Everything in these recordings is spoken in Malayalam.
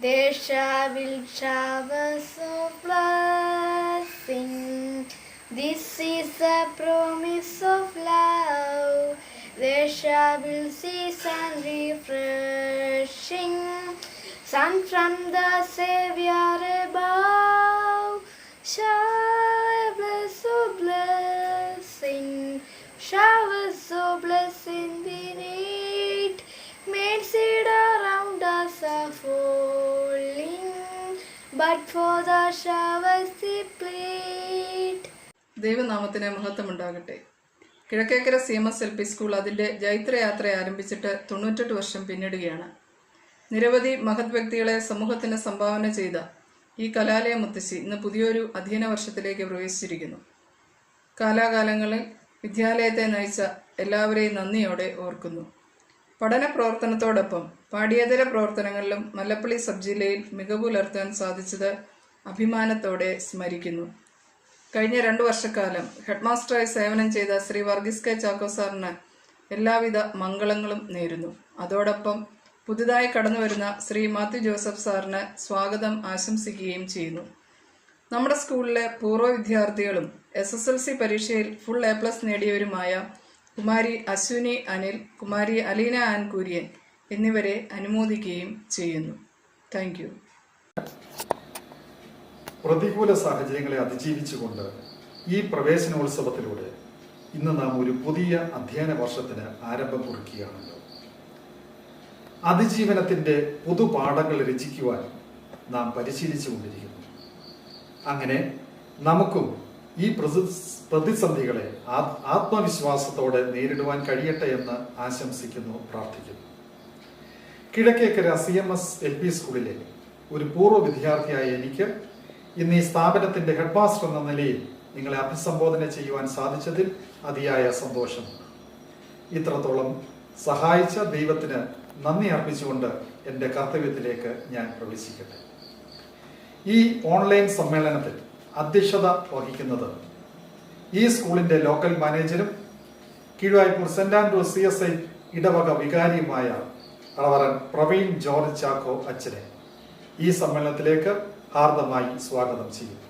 There will showers of blessing. This is a promise of love. There will cease and refreshing. Sun from the Savior above. Showers of blessing. Showers of blessing we need. Made seed around us are falling, but for the showers we plead. ദൈവനാമത്തിന് മഹത്വമുണ്ടാകട്ടെ. കിഴക്കേക്കര CMS LP സ്കൂൾ അതിൻ്റെ ജൈത്രയാത്ര ആരംഭിച്ചിട്ട് 98 വർഷം പിന്നിടുകയാണ്. നിരവധി മഹത് വ്യക്തികളെ സമൂഹത്തിന് സംഭാവന ചെയ്ത ഈ കലാലയ മുത്തശ്ശി ഇന്ന് പുതിയൊരു അധ്യയന വർഷത്തിലേക്ക് പ്രവേശിച്ചിരിക്കുന്നു. കാലാകാലങ്ങളിൽ വിദ്യാലയത്തെ നയിച്ച എല്ലാവരെയും നന്ദിയോടെ ഓർക്കുന്നു. പഠന പ്രവർത്തനത്തോടൊപ്പം പാഠ്യേതര പ്രവർത്തനങ്ങളിലും മല്ലപ്പള്ളി സബ് ജില്ലയിൽ മികവ് പുലർത്താൻ സാധിച്ചത് അഭിമാനത്തോടെ സ്മരിക്കുന്നു. കഴിഞ്ഞ 2 വർഷക്കാലം ഹെഡ്മാസ്റ്ററായി സേവനം ചെയ്ത ശ്രീ വർഗീസ് കെ ചാക്കോ സാറിന് എല്ലാവിധ മംഗളങ്ങളും നേരുന്നു. അതോടൊപ്പം പുതുതായി കടന്നുവരുന്ന ശ്രീ മാത്യു ജോസഫ് സാറിന് സ്വാഗതം ആശംസിക്കുകയും ചെയ്യുന്നു. നമ്മുടെ സ്കൂളിലെ പൂർവ്വ വിദ്യാർത്ഥികളും SSLC പരീക്ഷയിൽ ഫുൾ A+ നേടിയവരുമായ കുമാരി അശ്വിനി അനിൽ, കുമാരി അലീന ആൻ കുര്യൻ എന്നിവരെ അനുമോദിക്കുകയും ചെയ്യുന്നു. Thank you. പ്രതികൂല സാഹചര്യങ്ങളെ അതിജീവിച്ചുകൊണ്ട് ഈ പ്രവേശനോത്സവത്തിലൂടെ ഇന്ന് നാം ഒരു പുതിയ അധ്യയന വർഷത്തിന് ആരംഭം കുറിക്കുകയാണല്ലോ. അതിജീവനത്തിൻ്റെ പുതുപാഠങ്ങൾ രചിക്കുവാൻ നാം പരിശീലിച്ചു കൊണ്ടിരിക്കുന്നു. അങ്ങനെ നമുക്കും ഈ പ്രതിസന്ധികളെ ആത്മവിശ്വാസത്തോടെ നേരിടുവാൻ കഴിയട്ടെ എന്ന് ആശംസിക്കുന്നു, പ്രാർത്ഥിക്കുന്നു. കിഴക്കേക്കര CMS LP സ്കൂളിലെ ഒരു പൂർവ്വ വിദ്യാർത്ഥിയായ എനിക്ക് ഇന്ന് ഈ സ്ഥാപനത്തിന്റെ ഹെഡ്മാസ്റ്റർ എന്ന നിലയിൽ നിങ്ങളെ അഭിസംബോധന ചെയ്യുവാൻ സാധിച്ചതിൽ അതിയായ സന്തോഷമുണ്ട്. ഇത്രത്തോളം സഹായിച്ച ദൈവത്തിന് നന്ദി അർപ്പിച്ചുകൊണ്ട് എൻ്റെ കർത്തവ്യത്തിലേക്ക് ഞാൻ പ്രവേശിക്കട്ടെ. ഈ ഓൺലൈൻ സമ്മേളനത്തിൽ അധ്യക്ഷത വഹിക്കുന്നത് ഈ സ്കൂളിന്റെ ലോക്കൽ മാനേജരും കീഴ്വായ്പൂർ സെന്റ് ആൻഡ്രൂസ് CSI ഇടവക വികാരിയുമായ റവറൻ പ്രവീൺ ജോർജ് ചാക്കോ അച്ഛനെ ഈ സമ്മേളനത്തിലേക്ക് ഹാർദമായി സ്വാഗതം ചെയ്യുന്നു.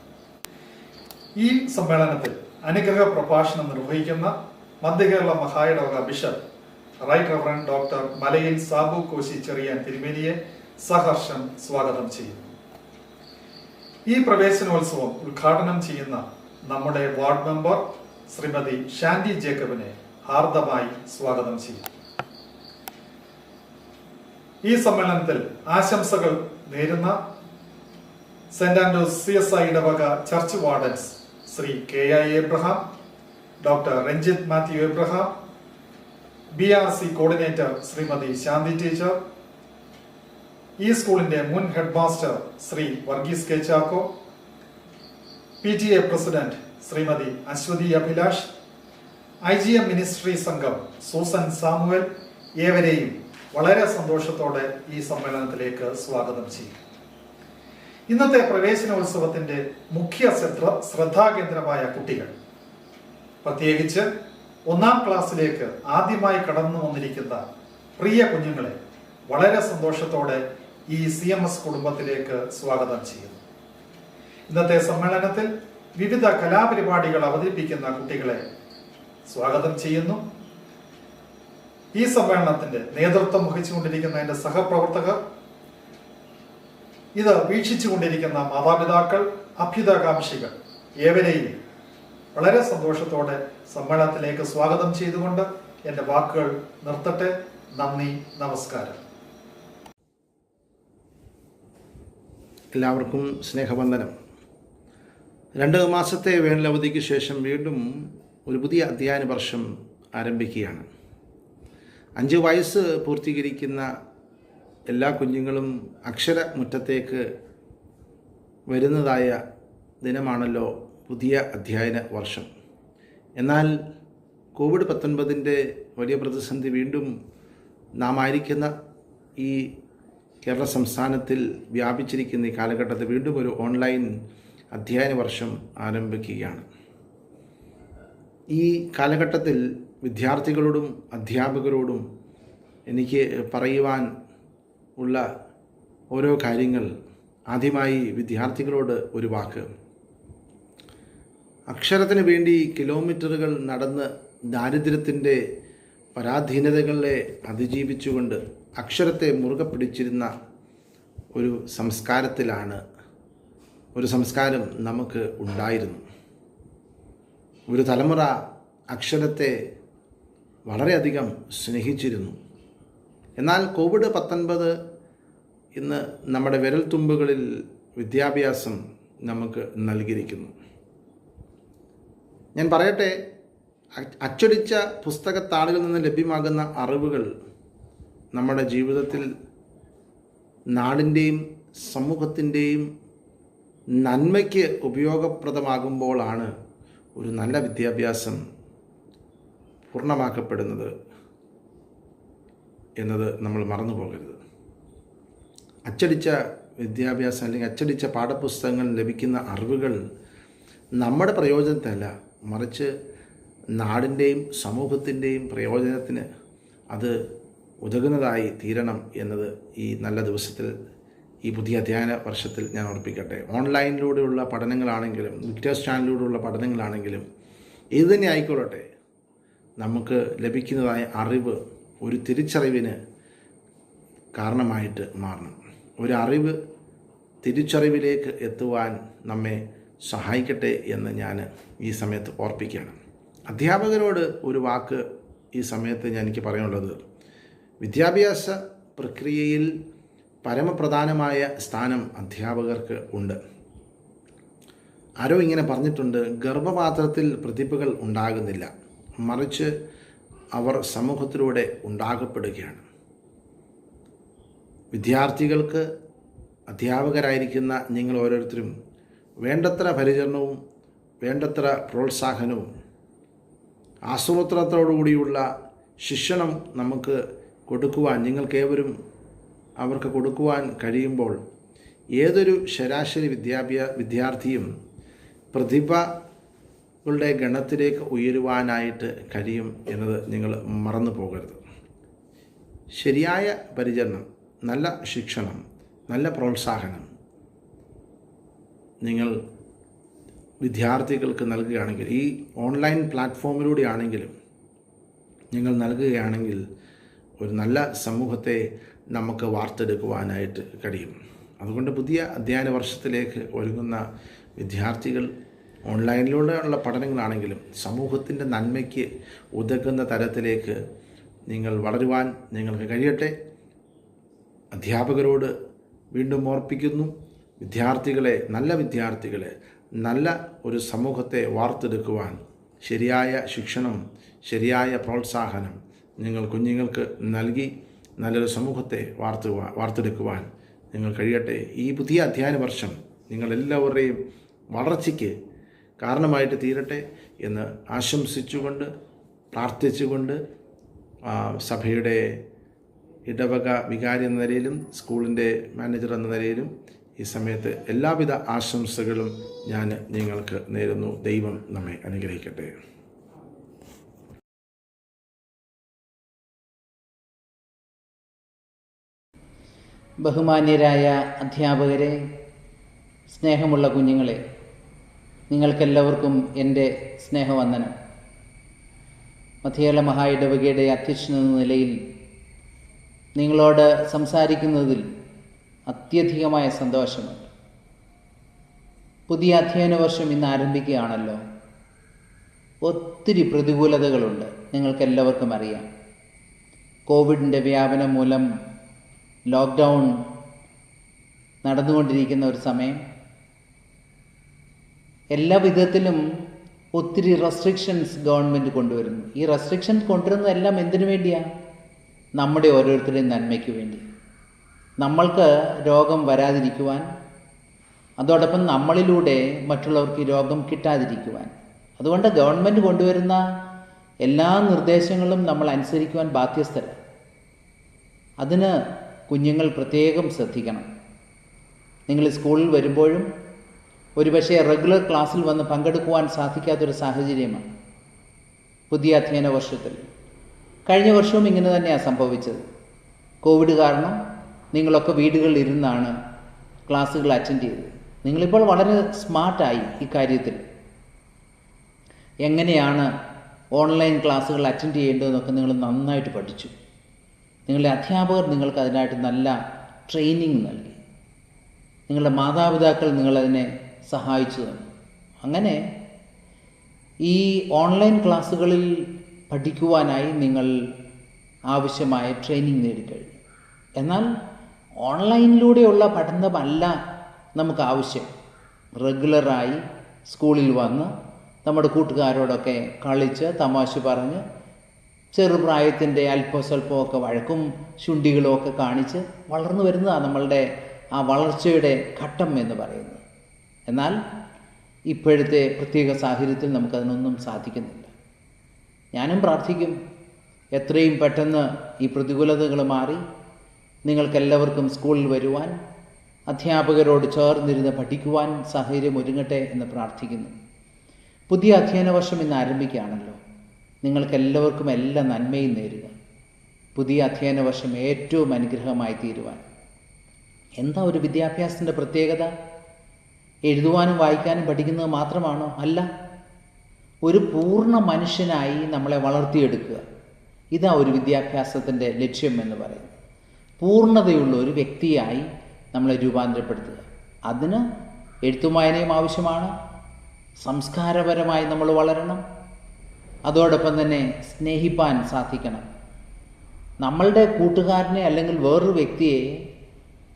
ഈ സമ്മേളനത്തിൽ അനുഗ്രഹ പ്രഭാഷണം നിർവഹിക്കുന്ന മധ്യകേരള മഹായിടവക bishop right reverend doctor Malayil Sabu Koshy Cherian തിരുമേനിയെ സഹർഷം സ്വാഗതം ചെയ്യുന്നു. ഈ പ്രവേശനോത്സവം ഉദ്ഘാടനം ചെയ്യുന്ന നമ്മുടെ വാർഡ് മെമ്പർ ശ്രീമതി ഷാൻഡി ജേക്കബിനെ ഹാർദമായി സ്വാഗതം ചെയ്യുന്നു. ഈ സമ്മേളനത്തിൽ ആശംസകൾ നേരുന്ന സെന്റ് ആൻഡ്രൂസ് CSI ഇടവക church wardens Shri KI Abraham, doctor Ranjith Mathew Abraham, BRC coordinator Shrimati Shanti teacher, ഈ സ്കൂളിന്റെ മുൻ headmaster Shri Varghese K Chacko, PTA president Shrimati Ashwathy Abhilash, IGM ministry സംഘം സൂസൻ സാമുവൽ, ഏവരെയും വളരെ സന്തോഷത്തോടെ ഈ സമ്മേളനത്തിലേക്ക് സ്വാഗതം ചെയ്യും. ഇന്നത്തെ പ്രവേശനോത്സവത്തിന്റെ മുഖ്യ ശ്രദ്ധാകേന്ദ്രമായ കുട്ടികൾ, പ്രത്യേകിച്ച് 1ാം ക്ലാസ്സിലേക്ക് ആദ്യമായി കടന്നു വന്നിരിക്കുന്ന പ്രിയ കുഞ്ഞുങ്ങളെ വളരെ സന്തോഷത്തോടെ ഈ CMS കുടുംബത്തിലേക്ക് സ്വാഗതം ചെയ്യുന്നു. ഇന്നത്തെ സമ്മേളനത്തിൽ വിവിധ കലാപരിപാടികൾ അവതരിപ്പിക്കുന്ന കുട്ടികളെ സ്വാഗതം ചെയ്യുന്നു. ഈ സമ്മേളനത്തിന്റെ നേതൃത്വം വഹിച്ചുകൊണ്ടിരിക്കുന്ന എന്റെ സഹപ്രവർത്തകർ, ഇത് വീക്ഷിച്ചുകൊണ്ടിരിക്കുന്ന മാതാപിതാക്കൾ, അഭ്യുദയകാംക്ഷികൾ ഏവരെയും വളരെ സന്തോഷത്തോടെ സമ്മേളനത്തിലേക്ക് സ്വാഗതം ചെയ്തുകൊണ്ട് എൻ്റെ വാക്കുകൾ നിർത്തട്ടെ. നന്ദി, നമസ്കാരം. എല്ലാവർക്കും സ്നേഹവന്ദനം. 2 മാസത്തെ വേനലവധിക്ക് ശേഷം വീണ്ടും ഒരു പുതിയ അധ്യയന വർഷം ആരംഭിക്കുകയാണ്. 5 വയസ്സ് പൂർത്തീകരിക്കുന്ന എല്ലാ കുഞ്ഞുങ്ങളും അക്ഷരമുറ്റത്തേക്ക് വരുന്നതായ ദിനമാണല്ലോ പുതിയ അധ്യയന വർഷം. എന്നാൽ COVID-19 വലിയ പ്രതിസന്ധി വീണ്ടും നാം ആയിരിക്കുന്ന ഈ കേരള സംസ്ഥാനത്തിൽ വ്യാപിച്ചിരിക്കുന്ന ഈ കാലഘട്ടത്തിൽ വീണ്ടും ഒരു ഓൺലൈൻ അധ്യയന വർഷം ആരംഭിക്കുകയാണ്. ഈ കാലഘട്ടത്തിൽ വിദ്യാർത്ഥികളോടും അധ്യാപകരോടും എനിക്ക് പറയുവാൻ ഉള്ള ഓരോ കാര്യങ്ങൾ. ആദ്യമായി വിദ്യാർത്ഥികളോട് ഒരു വാക്ക്. അക്ഷരത്തിന് വേണ്ടി കിലോമീറ്ററുകൾ നടന്ന് ദാരിദ്ര്യത്തിൻ്റെ പരാധീനതകളെ അതിജീവിച്ചുകൊണ്ട് അക്ഷരത്തെ മുറുകെ പിടിച്ചിരുന്ന ഒരു സംസ്കാരം നമുക്ക് ഉണ്ടായിരുന്നു. ഒരു തലമുറ അക്ഷരത്തെ വളരെയധികം സ്നേഹിച്ചിരുന്നു. എന്നാൽ COVID-19 ഇന്ന് നമ്മുടെ വിരൽത്തുമ്പുകളിൽ വിദ്യാഭ്യാസം നമുക്ക് നൽകിയിരിക്കുന്നു. ഞാൻ പറയട്ടെ, അച്ചടിച്ച പുസ്തകത്താളുകളിൽ നിന്ന് ലഭ്യമാകുന്ന അറിവുകൾ നമ്മുടെ ജീവിതത്തിൽ നാടിൻ്റെയും സമൂഹത്തിൻ്റെയും നന്മയ്ക്ക് ഉപയോഗപ്രദമാകുമ്പോഴാണ് ഒരു നല്ല വിദ്യാഭ്യാസം പൂർണ്ണമാക്കപ്പെടുന്നത് എന്നത് നമ്മൾ മറന്നു പോകരുത്. അച്ചടിച്ച വിദ്യാഭ്യാസം അല്ലെങ്കിൽ അച്ചടിച്ച പാഠപുസ്തകങ്ങൾ ലഭിക്കുന്ന അറിവുകൾ നമ്മുടെ പ്രയോജനത്തിനല്ല, മറിച്ച് നാടിൻ്റെയും സമൂഹത്തിൻ്റെയും പ്രയോജനത്തിന് അത് ഉതകുന്നതായി തീരണം എന്നത് ഈ നല്ല ദിവസത്തിൽ, ഈ പുതിയ അധ്യയന വർഷത്തിൽ ഞാൻ ഓർപ്പിക്കട്ടെ. ഓൺലൈനിലൂടെയുള്ള പഠനങ്ങളാണെങ്കിലും വിക്ടേഴ്സ് ചാനലിലൂടെയുള്ള പഠനങ്ങളാണെങ്കിലും ഇത് തന്നെ ആയിക്കൊള്ളട്ടെ, നമുക്ക് ലഭിക്കുന്നതായ അറിവ് ഒരു തിരിച്ചറിവിന് കാരണമായിട്ട് മാറണം. ഒരു അറിവ് തിരിച്ചറിവിലേക്ക് എത്തുവാൻ നമ്മെ സഹായിക്കട്ടെ എന്ന് ഞാൻ ഈ സമയത്ത് ഓർപ്പിക്കുകയാണ്. അധ്യാപകരോട് ഒരു വാക്ക് ഈ സമയത്ത് എനിക്ക് പറയാനുള്ളത്, വിദ്യാഭ്യാസ പ്രക്രിയയിൽ പരമപ്രധാനമായ സ്ഥാനം അധ്യാപകർക്ക് ഉണ്ട്. ആരോ ഇങ്ങനെ പറഞ്ഞിട്ടുണ്ട്, ഗർഭപാത്രത്തിൽ പ്രതിഭകൾ ഉണ്ടാകുന്നില്ല, മറിച്ച് അവർ സമൂഹത്തിലൂടെ ഉണ്ടാകപ്പെടുകയാണ്. വിദ്യാർത്ഥികൾക്ക് അധ്യാപകരായിരിക്കുന്ന നിങ്ങൾ ഓരോരുത്തരും വേണ്ടത്ര പരിചരണവും വേണ്ടത്ര പ്രോത്സാഹനവും ആസൂത്രണത്തോടുകൂടിയുള്ള ശിക്ഷണം നമുക്ക് കൊടുക്കുവാൻ, നിങ്ങൾക്കേവരും അവർക്ക് കൊടുക്കുവാൻ കഴിയുമ്പോൾ ഏതൊരു ശരാശരി വിദ്യാർത്ഥിയും പ്രതിഭകളുടെ ഗണത്തിലേക്ക് ഉയരുവാനായിട്ട് കഴിയും എന്നത് നിങ്ങൾ മറന്നു പോകരുത്. ശരിയായ പരിചരണം, നല്ല ശിക്ഷണം, നല്ല പ്രോത്സാഹനം നിങ്ങൾ വിദ്യാർത്ഥികൾക്ക് നൽകുകയാണെങ്കിൽ, ഈ ഓൺലൈൻ പ്ലാറ്റ്ഫോമിലൂടെ ആണെങ്കിലും നിങ്ങൾ നൽകുകയാണെങ്കിൽ ഒരു നല്ല സമൂഹത്തെ നമുക്ക് വാർത്തെടുക്കുവാനായിട്ട് കഴിയും. അതുകൊണ്ട് പുതിയ അധ്യയന വർഷത്തിലേക്ക് ഒരുങ്ങുന്ന വിദ്യാർത്ഥികൾ ഓൺലൈനിലൂടെയുള്ള പഠനങ്ങളാണെങ്കിലും സമൂഹത്തിൻ്റെ നന്മയ്ക്ക് ഉതകുന്ന തരത്തിലേക്ക് നിങ്ങൾ വളരുവാൻ നിങ്ങൾക്ക് കഴിയട്ടെ. അധ്യാപകരോട് വീണ്ടും ഓർപ്പിക്കുന്നു, നല്ല വിദ്യാർത്ഥികളെ, നല്ല ഒരു സമൂഹത്തെ വാർത്തെടുക്കുവാൻ ശരിയായ ശിക്ഷണം, ശരിയായ പ്രോത്സാഹനം നിങ്ങൾ കുഞ്ഞുങ്ങൾക്ക് നൽകി നല്ലൊരു സമൂഹത്തെ വാർത്തെടുക്കുവാൻ നിങ്ങൾ കഴിയട്ടെ. ഈ പുതിയ അധ്യയന വർഷം നിങ്ങളെല്ലാവരുടെയും വളർച്ചയ്ക്ക് കാരണമായിട്ട് തീരട്ടെ എന്ന് ആശംസിച്ചുകൊണ്ട് പ്രാർത്ഥിച്ചുകൊണ്ട് സഭയുടെ ഇടവക വികാരി എന്ന നിലയിലും സ്കൂളിൻ്റെ മാനേജർ എന്ന നിലയിലും ഈ സമയത്ത് എല്ലാവിധ ആശംസകളും ഞാൻ നിങ്ങൾക്ക് നേരുന്നു. ദൈവം നമ്മെ അനുഗ്രഹിക്കട്ടെ. ബഹുമാന്യരായ അധ്യാപകരെ, സ്നേഹമുള്ള കുഞ്ഞുങ്ങളെ, നിങ്ങൾക്കെല്ലാവർക്കും എൻ്റെ സ്നേഹവന്ദനം. മധ്യകേരള മഹാ ഇടവകയുടെ അധ്യക്ഷൻ എന്ന നിലയിൽ നിങ്ങളോട് സംസാരിക്കുന്നതിൽ അത്യധികമായ സന്തോഷമുണ്ട്. പുതിയ അധ്യയന വർഷം ഇന്ന് ആരംഭിക്കുകയാണല്ലോ. ഒത്തിരി പ്രതികൂലതകളുണ്ട്, നിങ്ങൾക്കെല്ലാവർക്കും അറിയാം. കോവിഡിൻ്റെ വ്യാപനം മൂലം ലോക്ക്ഡൗൺ നടന്നുകൊണ്ടിരിക്കുന്ന ഒരു സമയം. എല്ലാ വിധത്തിലും ഒത്തിരി റെസ്ട്രിക്ഷൻസ് ഗവൺമെൻറ് കൊണ്ടുവരുന്നു. ഈ റെസ്ട്രിക്ഷൻസ് കൊണ്ടുവരുന്നതെല്ലാം എന്തിനു വേണ്ടിയാണ്? നമ്മുടെ ഓരോരുത്തരുടെയും നന്മയ്ക്ക് വേണ്ടി. നമ്മൾക്ക് രോഗം വരാതിരിക്കുവാൻ, അതോടൊപ്പം നമ്മളിലൂടെ മറ്റുള്ളവർക്ക് ഈ രോഗം കിട്ടാതിരിക്കുവാൻ. അതുകൊണ്ട് ഗവൺമെൻറ് കൊണ്ടുവരുന്ന എല്ലാ നിർദ്ദേശങ്ങളും നമ്മൾ അനുസരിക്കുവാൻ ബാധ്യസ്ഥരാണ്. അതിന് കുഞ്ഞുങ്ങൾ പ്രത്യേകം ശ്രദ്ധിക്കണം. നിങ്ങൾ സ്കൂളിൽ വരുമ്പോഴും ഒരുപക്ഷെ റെഗുലർ ക്ലാസ്സിൽ വന്ന് പങ്കെടുക്കുവാൻ സാധിക്കാത്തൊരു സാഹചര്യമാണ് പുതിയ അധ്യയന വർഷത്തിൽ. കഴിഞ്ഞ വർഷവും ഇങ്ങനെ തന്നെയാണ് സംഭവിച്ചത്. കോവിഡ് കാരണം നിങ്ങളൊക്കെ വീടുകളിലിരുന്നാണ് ക്ലാസ്സുകൾ അറ്റൻഡ് ചെയ്തത്. നിങ്ങളിപ്പോൾ വളരെ സ്മാർട്ടായി ഈ കാര്യത്തിൽ. എങ്ങനെയാണ് ഓൺലൈൻ ക്ലാസ്സുകൾ അറ്റൻഡ് ചെയ്യേണ്ടതെന്നൊക്കെ നിങ്ങൾ നന്നായിട്ട് പഠിച്ചു. നിങ്ങളുടെ അധ്യാപകർ നിങ്ങൾക്ക് അതിനായിട്ട് നല്ല ട്രെയിനിങ് നൽകി. നിങ്ങളുടെ മാതാപിതാക്കൾ നിങ്ങളതിനെ സഹായിച്ചു തന്നു. അങ്ങനെ ഈ ഓൺലൈൻ ക്ലാസ്സുകളിൽ പഠിക്കുവാനായി നിങ്ങൾ ആവശ്യമായ ട്രെയിനിങ് നേടിക്കഴിഞ്ഞു. എന്നാൽ ഓൺലൈനിലൂടെയുള്ള പഠനമല്ല നമുക്ക് ആവശ്യം. റെഗുലറായി സ്കൂളിൽ വന്ന് നമ്മുടെ കൂട്ടുകാരോടൊക്കെ കളിച്ച് തമാശ പറഞ്ഞ് ചെറുപ്രായത്തിൻ്റെ അല്പസ്വല്പമൊക്കെ വഴക്കും ശുണ്ഠികളും ഒക്കെ കാണിച്ച് വളർന്നു വരുന്നതാണ് നമ്മളുടെ ആ വളർച്ചയുടെ ഘട്ടം എന്ന് പറയുന്നത്. എന്നാൽ ഇപ്പോഴത്തെ പ്രത്യേക സാഹചര്യത്തിൽ നമുക്കതിനൊന്നും സാധിക്കുന്നില്ല. ഞാനും പ്രാർത്ഥിക്കും എത്രയും പെട്ടെന്ന് ഈ പ്രതികൂലതകൾ മാറി നിങ്ങൾക്കെല്ലാവർക്കും സ്കൂളിൽ വരുവാൻ, അധ്യാപകരോട് ചേർന്നിരുന്ന് പഠിക്കുവാൻ സാഹചര്യം ഒരുങ്ങട്ടെ എന്ന് പ്രാർത്ഥിക്കുന്നു. പുതിയ അധ്യയന വർഷം ഇന്ന് ആരംഭിക്കുകയാണല്ലോ. നിങ്ങൾക്കെല്ലാവർക്കും എല്ലാ നന്മയും നേരുക. പുതിയ അധ്യയന വർഷം ഏറ്റവും അനുഗ്രഹമായി തീരുവാൻ. എന്താ ഒരു വിദ്യാഭ്യാസത്തിൻ്റെ പ്രത്യേകത? എഴുതുവാനും വായിക്കാനും പഠിക്കുന്നത് മാത്രമാണോ? അല്ല, ഒരു പൂർണ്ണ മനുഷ്യനായി നമ്മളെ വളർത്തിയെടുക്കുക. ഇതാ ഒരു വിദ്യാഭ്യാസത്തിൻ്റെ ലക്ഷ്യം എന്ന് പറയുന്നത്. പൂർണ്ണതയുള്ള ഒരു വ്യക്തിയായി നമ്മളെ രൂപാന്തരപ്പെടുത്തുക. അതിന് എഴുത്തും വായനയും ആവശ്യമാണ്. സംസ്കാരപരമായി നമ്മൾ വളരണം. അതോടൊപ്പം തന്നെ സ്നേഹിപ്പാൻ സാധിക്കണം. നമ്മളുടെ കൂട്ടുകാരനെ അല്ലെങ്കിൽ വേറൊരു വ്യക്തിയെ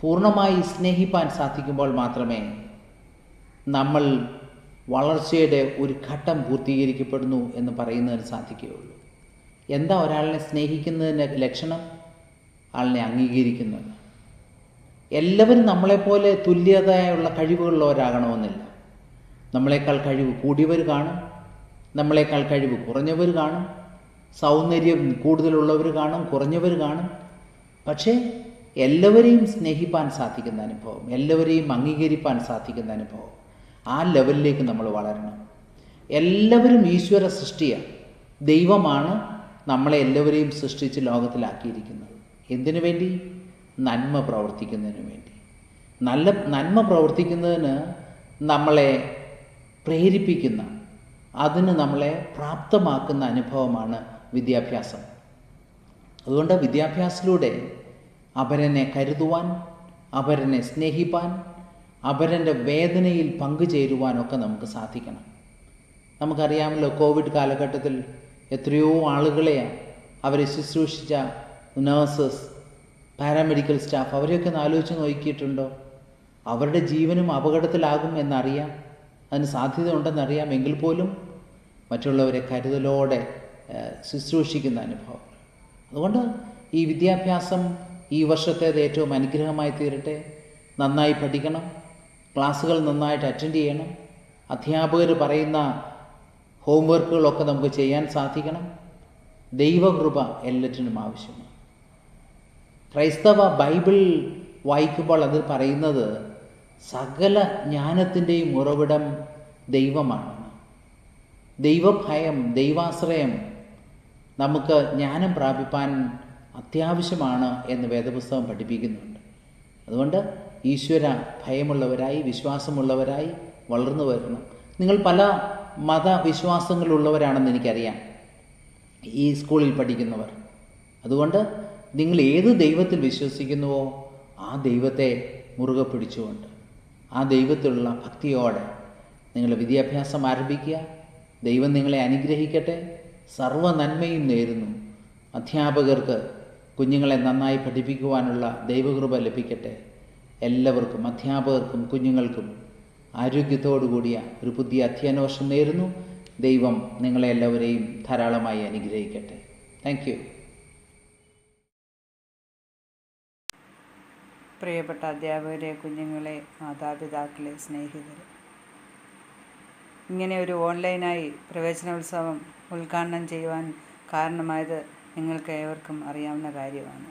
പൂർണ്ണമായി സ്നേഹിപ്പാൻ സാധിക്കുമ്പോൾ മാത്രമേ നമ്മൾ വളർച്ചയുടെ ഒരു ഘട്ടം പൂർത്തീകരിക്കപ്പെടുന്നു എന്ന് പറയുന്നതിന് സാധിക്കുകയുള്ളൂ. എന്താ ഒരാളിനെ സ്നേഹിക്കുന്നതിൻ്റെ ലക്ഷണം? ആളിനെ അംഗീകരിക്കുന്നത്. എല്ലാവരും നമ്മളെപ്പോലെ തുല്യതയുള്ള കഴിവുകളുള്ളവരാകണമെന്നില്ല. നമ്മളെക്കാൾ കഴിവ് കൂടിയവർ കാണും, നമ്മളെക്കാൾ കഴിവ് കുറഞ്ഞവർ കാണും, സൗന്ദര്യം കൂടുതലുള്ളവർ കാണും, കുറഞ്ഞവർ കാണും. പക്ഷേ എല്ലാവരെയും സ്നേഹിപ്പാൻ സാധിക്കുന്ന അനുഭവം, എല്ലാവരെയും അംഗീകരിപ്പാൻ സാധിക്കുന്ന അനുഭവം, ആ ലെവലിലേക്ക് നമ്മൾ വളരണം. എല്ലാവരും ഈശ്വര സൃഷ്ടിയാണ്. ദൈവമാണ് നമ്മളെ എല്ലാവരെയും സൃഷ്ടിച്ച് ലോകത്തിലാക്കിയിരിക്കുന്നത്. എന്തിനു വേണ്ടി? നന്മ പ്രവർത്തിക്കുന്നതിന് വേണ്ടി. നന്മ പ്രവർത്തിക്കുന്നതിന് നമ്മളെ പ്രേരിപ്പിക്കുന്ന, അതിന് നമ്മളെ പ്രാപ്തമാക്കുന്ന അനുഭവമാണ് വിദ്യാഭ്യാസം. അതുകൊണ്ട് വിദ്യാഭ്യാസത്തിലൂടെ അപരനെ കരുതുവാൻ, അപരനെ സ്നേഹിപ്പാൻ, അപരൻ്റെ വേദനയിൽ പങ്കുചേരുവാനൊക്കെ നമുക്ക് സാധിക്കണം. നമുക്കറിയാമല്ലോ, കോവിഡ് കാലഘട്ടത്തിൽ എത്രയോ ആളുകളെയാണ് അവരെ ശുശ്രൂഷിച്ച നഴ്സസ്, പാരാമെഡിക്കൽ സ്റ്റാഫ്, അവരെയൊക്കെ ഒന്ന് ആലോചിച്ച് നോക്കിയിട്ടുണ്ടോ? അവരുടെ ജീവനും അപകടത്തിലാകും എന്നറിയാം, അതിന് സാധ്യത ഉണ്ടെന്നറിയാം. എങ്കിൽ പോലും മറ്റുള്ളവരെ കരുതലോടെ ശുശ്രൂഷിക്കുന്ന അനുഭവം. അതുകൊണ്ട് ഈ വിദ്യാഭ്യാസം ഈ വർഷത്തേത് ഏറ്റവും അനുഗ്രഹമായി തീരട്ടെ. നന്നായി പഠിക്കണം, ക്ലാസ്സുകൾ നന്നായിട്ട് അറ്റൻഡ് ചെയ്യണം, അധ്യാപകർ പറയുന്ന ഹോംവർക്കുകളൊക്കെ നമുക്ക് ചെയ്യാൻ സാധിക്കണം. ദൈവകൃപ എല്ലാറ്റിനും ആവശ്യമാണ്. ക്രൈസ്തവ ബൈബിൾ വായിക്കുമ്പോൾ അത് പറയുന്നത് സകല ജ്ഞാനത്തിൻ്റെയും ഉറവിടം ദൈവമാണ്. ദൈവഭയം, ദൈവാശ്രയം നമുക്ക് ജ്ഞാനം പ്രാപിപ്പാൻ അത്യാവശ്യമാണ് എന്ന് വേദപുസ്തകം പഠിപ്പിക്കുന്നുണ്ട്. അതുകൊണ്ട് ഈശ്വര ഭയമുള്ളവരായി, വിശ്വാസമുള്ളവരായി വളർന്നു വരണം. നിങ്ങൾ പല മതവിശ്വാസങ്ങളുള്ളവരാണെന്ന് എനിക്കറിയാം, ഈ സ്കൂളിൽ പഠിക്കുന്നവർ. അതുകൊണ്ട് നിങ്ങൾ ഏത് ദൈവത്തിൽ വിശ്വസിക്കുന്നുവോ ആ ദൈവത്തെ മുറുകെ പിടിച്ചുകൊണ്ട്, ആ ദൈവത്തിലുള്ള ഭക്തിയോടെ നിങ്ങൾ വിദ്യാഭ്യാസം ആരംഭിക്കുക. ദൈവം നിങ്ങളെ അനുഗ്രഹിക്കട്ടെ. സർവ്വ നന്മയും നേരുന്നു. അധ്യാപകർക്ക് കുഞ്ഞുങ്ങളെ നന്നായി പഠിപ്പിക്കുവാനുള്ള ദൈവകൃപ ലഭിക്കട്ടെ. എല്ലാവർക്കും, അധ്യാപകർക്കും കുഞ്ഞുങ്ങൾക്കും ആരോഗ്യത്തോടു കൂടിയ ഒരു പുതിയ അധ്യയന വർഷം നേരുന്നു. ദൈവം നിങ്ങളെ എല്ലാവരെയും ധാരാളമായി അനുഗ്രഹിക്കട്ടെ. Thank you. പ്രിയപ്പെട്ട അധ്യാപകരെ, കുഞ്ഞുങ്ങളെ, മാതാപിതാക്കളെ, സ്നേഹിതരെ, ഇങ്ങനെ ഒരു ഓൺലൈനായി പ്രവേശനോത്സവം ഉദ്ഘാടനം ചെയ്യുവാൻ കാരണമായത് നിങ്ങൾക്ക് ഏവർക്കും അറിയാവുന്ന കാര്യമാണ്.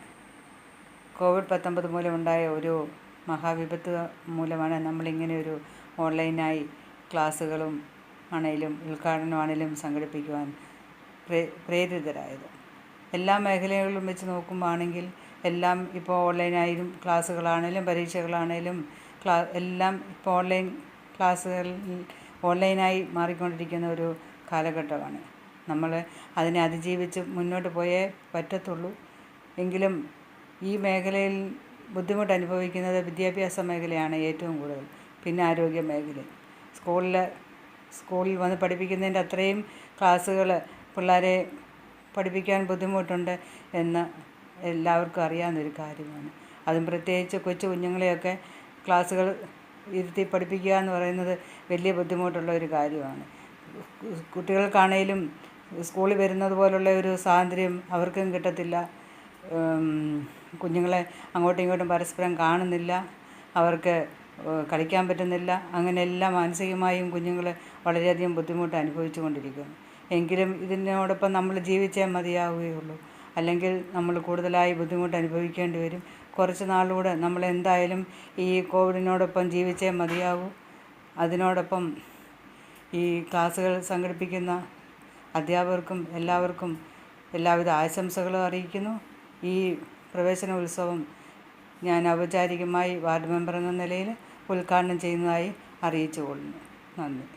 കോവിഡ്-19 മൂലമുണ്ടായ ഒരു മഹാവിപത്ത് മൂലമാണ് നമ്മളിങ്ങനെ ഒരു ഓൺലൈനായി ക്ലാസ്സുകളും ആണെങ്കിലും ഉദ്ഘാടനമാണെങ്കിലും സംഘടിപ്പിക്കുവാൻ പ്രേരിതരായത്. എല്ലാ മേഖലകളിലും വെച്ച് നോക്കുമ്പോഴാണെങ്കിൽ എല്ലാം ഇപ്പോൾ ഓൺലൈനായാലും ക്ലാസ്സുകളാണേലും പരീക്ഷകളാണേലും എല്ലാം ഇപ്പോൾ ഓൺലൈനായി മാറിക്കൊണ്ടിരിക്കുന്ന ഒരു കാലഘട്ടമാണ്. നമ്മൾ അതിനെ അതിജീവിച്ച് മുന്നോട്ട് പോയേ പറ്റത്തുള്ളൂ. എങ്കിലും ഈ മേഖലയിൽ ബുദ്ധിമുട്ട് അനുഭവിക്കുന്നത് വിദ്യാഭ്യാസ മേഖലയാണ് ഏറ്റവും കൂടുതൽ. പിന്നെ ആരോഗ്യ മേഖല. സ്കൂളിൽ വന്ന് പഠിപ്പിക്കുന്നതിൻ്റെ അത്രയും ക്ലാസ്സുകൾ പിള്ളേരെ പഠിപ്പിക്കാൻ ബുദ്ധിമുട്ടുണ്ട് എന്ന് എല്ലാവർക്കും അറിയാവുന്നൊരു കാര്യമാണ്. അതും പ്രത്യേകിച്ച് കൊച്ചു കുഞ്ഞുങ്ങളെയൊക്കെ ക്ലാസ്സുകൾ ഇരുത്തി പഠിപ്പിക്കുക എന്ന് പറയുന്നത് വലിയ ബുദ്ധിമുട്ടുള്ള ഒരു കാര്യമാണ്. കുട്ടികൾക്കാണേലും സ്കൂളിൽ വരുന്നത് പോലുള്ള ഒരു സ്വാതന്ത്ര്യം അവർക്കും കിട്ടത്തില്ല. കുഞ്ഞുങ്ങളെ അങ്ങോട്ടും ഇങ്ങോട്ടും പരസ്പരം കാണുന്നില്ല, അവർക്ക് കളിക്കാൻ പറ്റുന്നില്ല. അങ്ങനെയെല്ലാം മാനസികമായും കുഞ്ഞുങ്ങൾ വളരെയധികം ബുദ്ധിമുട്ട് അനുഭവിച്ചു കൊണ്ടിരിക്കുന്നു. എങ്കിലും ഇതിനോടൊപ്പം നമ്മൾ ജീവിച്ചേ മതിയാവുകയുള്ളൂ. അല്ലെങ്കിൽ നമ്മൾ കൂടുതലായി ബുദ്ധിമുട്ട് അനുഭവിക്കേണ്ടി വരും. കുറച്ച് നാളുകൂടെ നമ്മൾ എന്തായാലും ഈ കോവിഡിനോടൊപ്പം ജീവിച്ചേ മതിയാകൂ. അതിനോടൊപ്പം ഈ ക്ലാസ്സുകൾ സംഘടിപ്പിക്കുന്ന അധ്യാപകർക്കും എല്ലാവർക്കും എല്ലാവിധ ആശംസകളും അറിയിക്കുന്നു. ഈ പ്രവേശന ഉത്സവം ഞാൻ ഔപചാരികമായി വാർഡ് മെമ്പർ എന്ന നിലയിൽ ഉദ്ഘാടനം ചെയ്യുന്നതായി അറിയിച്ചു കൊള്ളുന്നു. നന്ദി.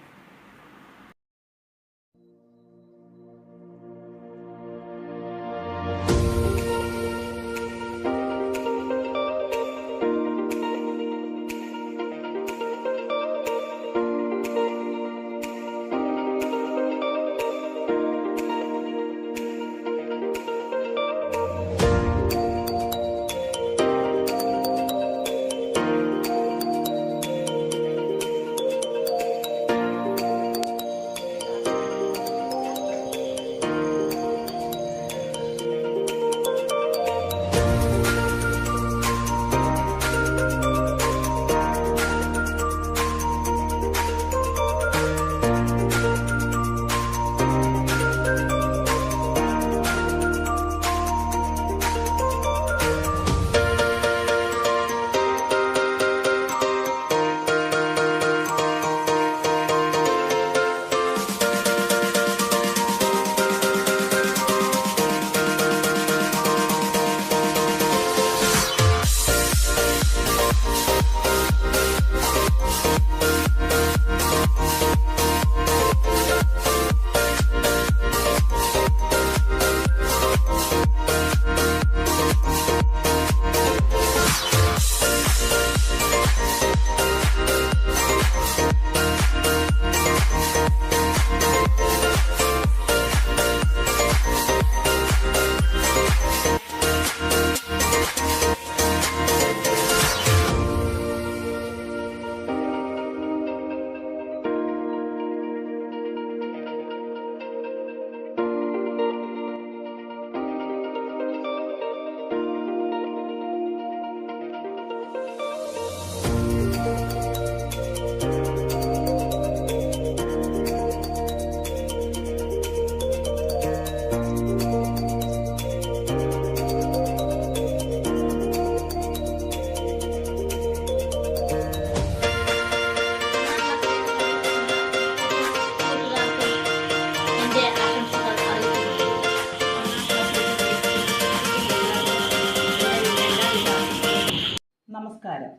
നമസ്കാരം.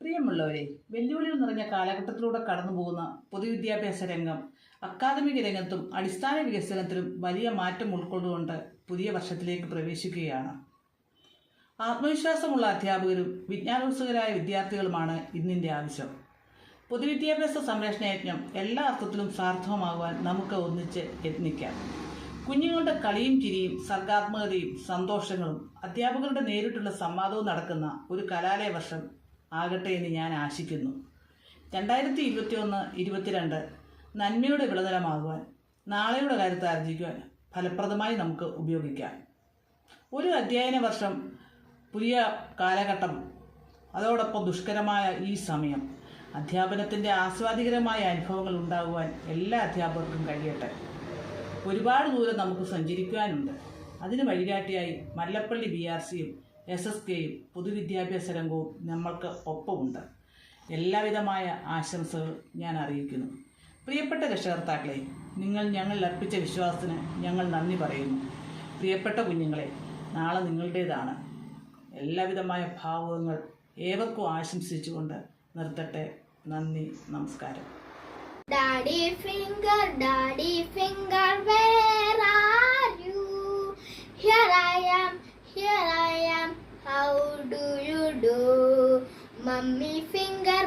പ്രിയമുള്ളവരെ, വെല്ലുവിളികൾ നിറഞ്ഞ കാലഘട്ടത്തിലൂടെ കടന്നുപോകുന്ന പൊതുവിദ്യാഭ്യാസ രംഗം അക്കാദമിക രംഗത്തും അടിസ്ഥാന വികസനത്തിലും വലിയ മാറ്റം ഉൾക്കൊണ്ടുകൊണ്ട് പുതിയ വർഷത്തിലേക്ക് പ്രവേശിക്കുകയാണ്. ആത്മവിശ്വാസമുള്ള അധ്യാപകരും വിജ്ഞാനോത്സുകരായ വിദ്യാർത്ഥികളുമാണ് ഇന്നിൻ്റെ ആവശ്യം. പൊതുവിദ്യാഭ്യാസ സംരക്ഷണ യജ്ഞം എല്ലാ അർത്ഥത്തിലും സാർത്ഥകമാകുവാൻ നമുക്ക് ഒന്നിച്ച് യത്നിക്കാം. കുഞ്ഞുങ്ങളുടെ കളിയും ചിരിയും സർഗാത്മകതയും സന്തോഷങ്ങളും അധ്യാപകരുടെ നേരിട്ടുള്ള സംവാദവും നടക്കുന്ന ഒരു കലാലയ വർഷം ആകട്ടെ എന്ന് ഞാൻ ആശിക്കുന്നു. 2021-22 നന്മയുടെ വിളനിലമാകുവാൻ, നാളെയുടെ കാര്യത്തെ ആർജിക്കുവാൻ ഫലപ്രദമായി നമുക്ക് ഉപയോഗിക്കാം. ഒരു അധ്യയന വർഷം, പുതിയ കാലഘട്ടം, അതോടൊപ്പം ദുഷ്കരമായ ഈ സമയം അധ്യാപനത്തിൻ്റെ ആസ്വാദികരമായ അനുഭവങ്ങൾ ഉണ്ടാകുവാൻ എല്ലാ അധ്യാപകർക്കും കഴിയട്ടെ. ഒരുപാട് ദൂരം നമുക്ക് സഞ്ചരിക്കുവാനുണ്ട്. അതിന് വഴികാട്ടിയായി മല്ലപ്പള്ളി BRCയും SSKയും പൊതുവിദ്യാഭ്യാസ രംഗവും നമ്മൾക്ക് ഒപ്പമുണ്ട്. എല്ലാവിധമായ ആശംസകൾ ഞാൻ അറിയിക്കുന്നു. പ്രിയപ്പെട്ട രക്ഷകർത്താക്കളെ, നിങ്ങൾ ഞങ്ങളിൽ അർപ്പിച്ച വിശ്വാസത്തിന് ഞങ്ങൾ നന്ദി പറയുന്നു. പ്രിയപ്പെട്ട കുഞ്ഞുങ്ങളെ, നാളെ നിങ്ങളുടേതാണ്. എല്ലാവിധമായ ഭാവുകങ്ങൾ ഏവർക്കും ആശംസിച്ചുകൊണ്ട് നിർത്തട്ടെ. നന്ദി, നമസ്കാരം. Daddy finger, where are you? Here I am, how do you do? Mummy finger,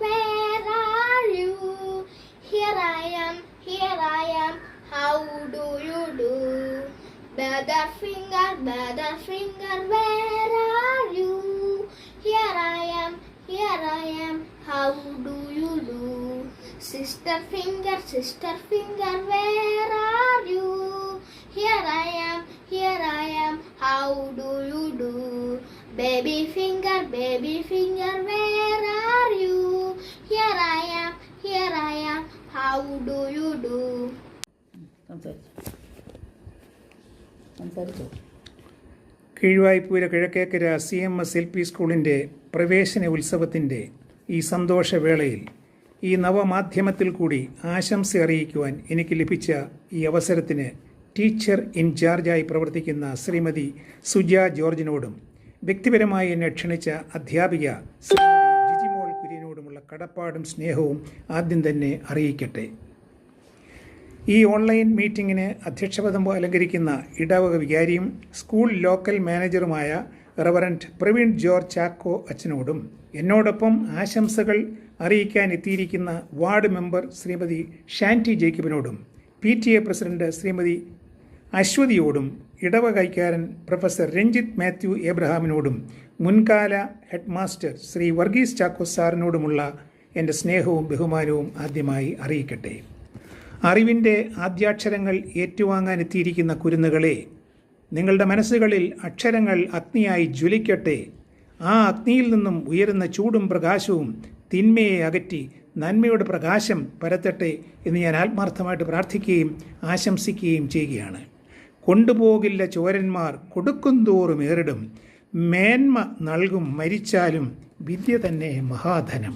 where are you? Here I am, how do you do? Brother finger, where are you? Here I am, how do you do? Sister finger, where are you? Here I am, how do you do? Baby finger, where are you? Here I am, how do you do? കീഴ്വായ്പൂര Kizhakkekara CMS LP സ്കൂളിൻ്റെ പ്രവേശന ഉത്സവത്തിൻ്റെ ഈ സന്തോഷവേളയിൽ ഈ നവമാധ്യമത്തിൽ കൂടി ആശംസ അറിയിക്കുവാൻ എനിക്ക് ലഭിച്ച ഈ അവസരത്തിന് ടീച്ചർ ഇൻചാർജായി പ്രവർത്തിക്കുന്ന ശ്രീമതി സുജ ജോർജിനോടും വ്യക്തിപരമായി എന്നെ ക്ഷണിച്ച അധ്യാപിക ശ്രീമതി ജിജിമോൾ കുര്യനോടുമുള്ള കടപ്പാടും സ്നേഹവും ആദ്യം തന്നെ അറിയിക്കട്ടെ. ഈ ഓൺലൈൻ മീറ്റിങ്ങിന് അധ്യക്ഷപദം അലങ്കരിക്കുന്ന ഇടവക വികാരിയും സ്കൂൾ ലോക്കൽ മാനേജറുമായ റവറൻറ്റ് പ്രവീൺ ജോർജ് ചാക്കോ അച്ഛനോടും എന്നോടൊപ്പം ആശംസകൾ അറിയിക്കാൻ എത്തിയിരിക്കുന്ന വാർഡ് മെമ്പർ ശ്രീമതി ഷാൻറ്റി ജേക്കബിനോടും PTA പ്രസിഡന്റ് ശ്രീമതി അശ്വതിയോടും ഇടവകൈക്കാരൻ പ്രൊഫസർ രഞ്ജിത്ത് മാത്യു എബ്രഹാമിനോടും മുൻകാല ഹെഡ് മാസ്റ്റർ ശ്രീ വർഗീസ് ചാക്കോ സാറിനോടുമുള്ള എൻ്റെ സ്നേഹവും ബഹുമാനവും ആദ്യമായി അറിയിക്കട്ടെ. അറിവിൻ്റെ ആദ്യാക്ഷരങ്ങൾ ഏറ്റുവാങ്ങാനെത്തിയിരിക്കുന്ന കുരുന്നുകളെ, നിങ്ങളുടെ മനസ്സുകളിൽ അക്ഷരങ്ങൾ അഗ്നിയായി ജ്വലിക്കട്ടെ. ആ അഗ്നിയിൽ നിന്നും ഉയരുന്ന ചൂടും പ്രകാശവും തിന്മയെ അകറ്റി നന്മയുടെ പ്രകാശം പരത്തട്ടെ എന്ന് ഞാൻ ആത്മാർത്ഥമായിട്ട് പ്രാർത്ഥിക്കുകയും ആശംസിക്കുകയും ചെയ്യുകയാണ്. കൊണ്ടുപോകില്ല ചോരന്മാർ, കൊടുക്കും തോറും ഏറിടും, മേന്മ നൽകും മരിച്ചാലും, വിദ്യ തന്നെ മഹാധനം.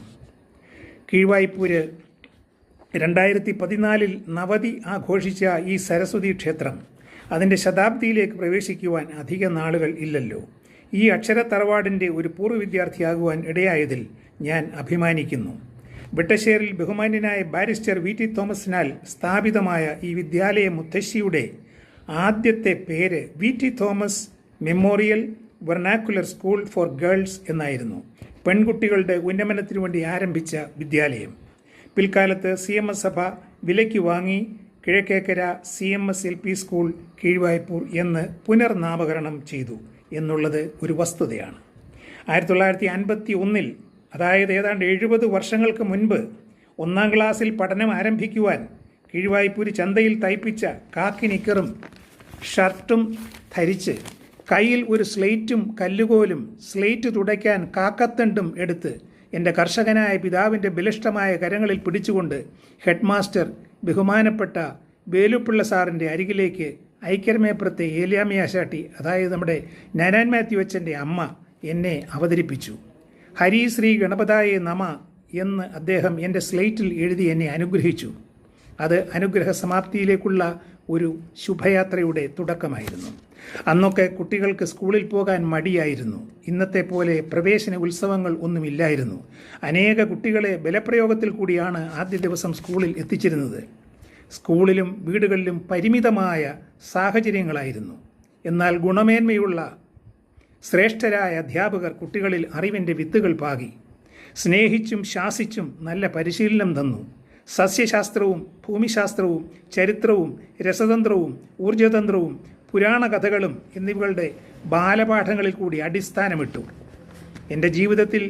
കീഴ്വായ്പൂര് 2014 നവതി ആഘോഷിച്ച ഈ സരസ്വതി ക്ഷേത്രം അതിൻ്റെ ശതാബ്ദിയിലേക്ക് പ്രവേശിക്കുവാൻ അധിക നാളുകൾ ഇല്ലല്ലോ. ഈ അക്ഷരത്തറവാടിൻ്റെ ഒരു പൂർവ്വ വിദ്യാർത്ഥിയാകുവാൻ ഇടയായതിൽ ഞാൻ അഭിമാനിക്കുന്നു. വെട്ടശ്ശേരിൽ ബഹുമാന്യനായ ബാരിസ്റ്റർ VT തോമസിനാൽ സ്ഥാപിതമായ ഈ വിദ്യാലയ മുത്തശ്ശിയുടെ ആദ്യത്തെ പേര് VT Thomas memorial vernacular school for girls എന്നായിരുന്നു. പെൺകുട്ടികളുടെ ഉന്നമനത്തിനു വേണ്ടി ആരംഭിച്ച വിദ്യാലയം പിൽക്കാലത്ത് CMS സഭ വിലയ്ക്ക് വാങ്ങി Kizhakkekara CMS LP school Keezhvaypur എന്ന് പുനർനാമകരണം ചെയ്തു എന്നുള്ളത് ഒരു വസ്തുതയാണ്. 1951 അതായത് ഏതാണ്ട് 70 വർഷങ്ങൾക്ക് മുൻപ് 1ാം ക്ലാസ്സിൽ പഠനം ആരംഭിക്കുവാൻ കീഴ്വായ്പൂര് ചന്തയിൽ തയ്പ്പിച്ച കാക്കി നിക്കറും ഷർട്ടും ധരിച്ച് കയ്യിൽ ഒരു സ്ലേറ്റും കല്ലുകോലും സ്ലേറ്റ് തുടയ്ക്കാൻ കാക്കത്തണ്ടും എടുത്ത് എൻ്റെ കർഷകനായ പിതാവിൻ്റെ ബലിഷ്ഠമായ കരങ്ങളിൽ പിടിച്ചുകൊണ്ട് ഹെഡ് മാസ്റ്റർ ബഹുമാനപ്പെട്ട വേലുപ്പിള്ള സാറിൻ്റെ അരികിലേക്ക് ഐക്യരമേപ്പുറത്തെ ഏലിയാമ്മയാശാട്ടി, അതായത് നമ്മുടെ നാരായൺ മാത്യു അച്ഛൻ്റെ അമ്മ, എന്നെ അവതരിപ്പിച്ചു. ഹരി ശ്രീ ഗണപതായ നമ എന്ന് അദ്ദേഹം എൻ്റെ സ്ലേറ്റിൽ എഴുതി എന്നെ അനുഗ്രഹിച്ചു. അത് അനുഗ്രഹ സമാപ്തിയിലേക്കുള്ള ഒരു ശുഭയാത്രയുടെ തുടക്കമായിരുന്നു. അന്നൊക്കെ കുട്ടികൾക്ക് സ്കൂളിൽ പോകാൻ മടിയായിരുന്നു. ഇന്നത്തെ പോലെ പ്രവേശന ഉത്സവങ്ങൾ ഒന്നുമില്ലായിരുന്നു. അനേക കുട്ടികളെ ബലപ്രയോഗത്തിൽ കൂടിയാണ് ആദ്യ ദിവസം സ്കൂളിൽ എത്തിച്ചിരുന്നത്. സ്കൂളിലും വീടുകളിലും പരിമിതമായ സാഹചര്യങ്ങളായിരുന്നു. എന്നാൽ ഗുണമേന്മയുള്ള ശ്രേഷ്ഠരായ അധ്യാപകർ കുട്ടികളിൽ അറിവിൻ്റെ വിത്തുകൾ പാകി. സ്നേഹിച്ചും ശാസിച്ചും നല്ല പരിശീലനം തന്നു. സസ്യശാസ്ത്രവും ഭൂമിശാസ്ത്രവും ചരിത്രവും രസതന്ത്രവും ഊർജതന്ത്രവും പുരാണ കഥകളും എന്നിവകളുടെ ബാലപാഠങ്ങളിൽ കൂടി അടിസ്ഥാനമിട്ടു. എൻ്റെ ജീവിതത്തിൽ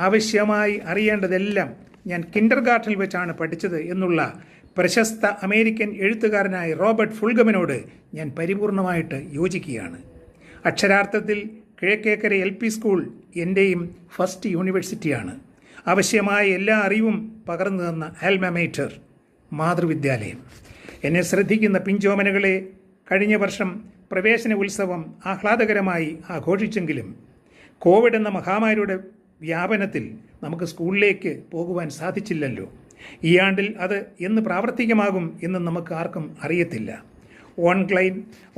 ആവശ്യമായി അറിയേണ്ടതെല്ലാം ഞാൻ കിൻഡർഗാർട്ടനിൽ വെച്ചാണ് പഠിച്ചത് എന്നുള്ള പ്രശസ്ത അമേരിക്കൻ എഴുത്തുകാരനായ റോബർട്ട് ഫുൾഗമനോട് ഞാൻ പരിപൂർണമായിട്ട് യോജിക്കുകയാണ്. അക്ഷരാർത്ഥത്തിൽ കിഴക്കേക്കര LP സ്കൂൾ എൻ്റെയും ഫസ്റ്റ് യൂണിവേഴ്സിറ്റിയാണ്. ആവശ്യമായ എല്ലാ അറിവും പകർന്നു തന്ന ആൽമ മേറ്റർ, മാതൃവിദ്യാലയം. എന്നെ ശ്രദ്ധിക്കുന്ന പിഞ്ചോമനകളെ, കഴിഞ്ഞ വർഷം പ്രവേശന ഉത്സവം ആഹ്ലാദകരമായി ആഘോഷിച്ചെങ്കിലും കോവിഡ് എന്ന മഹാമാരിയുടെ വ്യാപനത്തിൽ നമുക്ക് സ്കൂളിലേക്ക് പോകുവാൻ സാധിച്ചില്ലല്ലോ. ഈ ആണ്ടിൽ അത് എന്ന് പ്രാവർത്തികമാകും എന്ന് നമുക്ക് ആർക്കും അറിയത്തില്ല.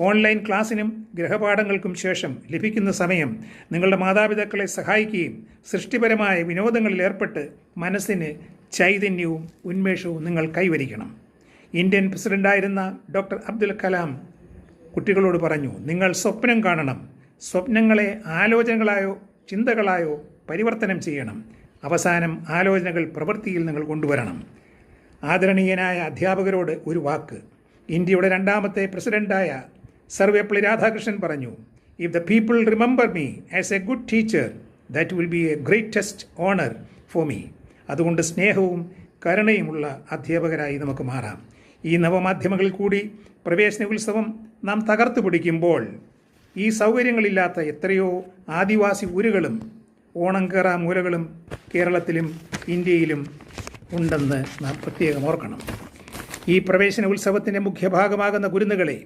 ഓൺലൈൻ ക്ലാസ്സിനും ഗൃഹപാഠങ്ങൾക്കും ശേഷം ലഭിക്കുന്ന സമയം നിങ്ങളുടെ മാതാപിതാക്കളെ സഹായിക്കുകയും സൃഷ്ടിപരമായ വിനോദങ്ങളിൽ ഏർപ്പെട്ട് മനസ്സിന് ചൈതന്യവും ഉന്മേഷവും നിങ്ങൾ കൈവരിക്കണം. ഇന്ത്യൻ പ്രസിഡന്റായിരുന്ന ഡോക്ടർ അബ്ദുൽ കലാം കുട്ടികളോട് പറഞ്ഞു, നിങ്ങൾ സ്വപ്നം കാണണം. സ്വപ്നങ്ങളെ ആലോചനകളായോ ചിന്തകളായോ പരിവർത്തനം ചെയ്യണം. അവസാനം ആലോചനകൾ പ്രവൃത്തിയിൽ നിങ്ങൾ കൊണ്ടുവരണം. ആദരണീയനായ അധ്യാപകരോട് ഒരു വാക്ക്. ഇന്ത്യയുടെ 2ാമത്തെ പ്രസിഡന്റായ സർവേപ്പള്ളി രാധാകൃഷ്ണൻ പറഞ്ഞു, if the people remember me as a good teacher that will be a greatest honour for me. അതുകൊണ്ട് സ്നേഹവും കരുണയുമുള്ള അധ്യാപകരായി നമുക്ക് മാറാം. ഈ നവമാധ്യമങ്ങളിൽ കൂടി പ്രവേശന ഉത്സവം നാം തകർത്തു പിടിക്കുമ്പോൾ ഈ സൗകര്യങ്ങളില്ലാത്ത എത്രയോ ആദിവാസി ഊരുകളും ഓണംകേറ മൂലകളും കേരളത്തിലും ഇന്ത്യയിലും ഉണ്ടെന്ന് നാം പ്രത്യേകം ഓർക്കണം. ഈ പ്രവേശന ഉത്സവത്തിൻ്റെ മുഖ്യഭാഗമാകുന്ന കുരുന്നുകളെ,